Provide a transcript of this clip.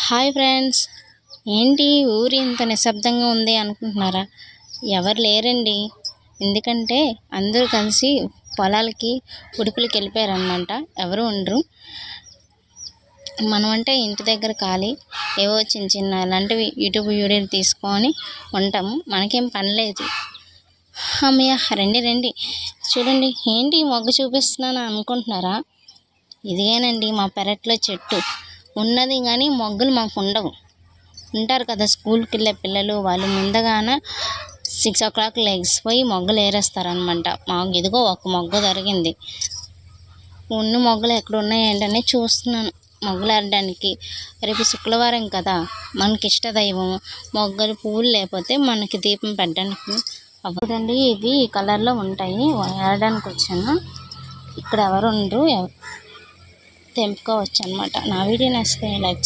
Hi friends, ఏంటి ఊరు ఇంత నిశ్శబ్దంగా ఉంది అనుకుంటున్నారా? ఎవరు లేరండి. ఎందుకంటే అందరూ కలిసి పొలాలకి ఉడుపులకి వెళ్ళిపోయారనమాట. ఎవరు ఉండరు. మనమంటే ఇంటి దగ్గర ఖాళీ ఏవో చిన్న చిన్న అలాంటివి యూట్యూబ్ వీడియోలు తీసుకొని ఉంటాము. మనకేం పని లేదు. అమ్మయ్య, రండి రండి చూడండి. ఏంటి మొగ్గు చూపిస్తున్నాను అనుకుంటున్నారా? ఇదేనండి మా పెరట్లో చెట్టు ఉన్నది, కానీ మొగ్గలు మాకు ఉండవు. ఉంటారు కదా స్కూల్కి వెళ్ళే పిల్లలు, వాళ్ళు ముందుగానే 6 o'clock లెగిసిపోయి మొగ్గలు ఏరేస్తారనమాట. మాకు ఇదిగో ఒక మొగ్గ దొరికింది. ఉన్న మొగ్గలు ఎక్కడ ఉన్నాయంటనే చూస్తున్నాను మొగ్గలు ఏరడానికి. రేపు శుక్రవారం కదా, మనకి ఇష్ట దైవం. మొగ్గలు పువ్వులు లేకపోతే మనకి దీపం పెట్టడానికి అవ్వదండి. ఇవి ఈ కలర్లో ఉంటాయి. ఏరడానికి వచ్చాను. ఇక్కడ ఎవరు ఉండరు, తెంపుకోవచ్చు అనమాట. నా వీడియో నచ్చితే లైక్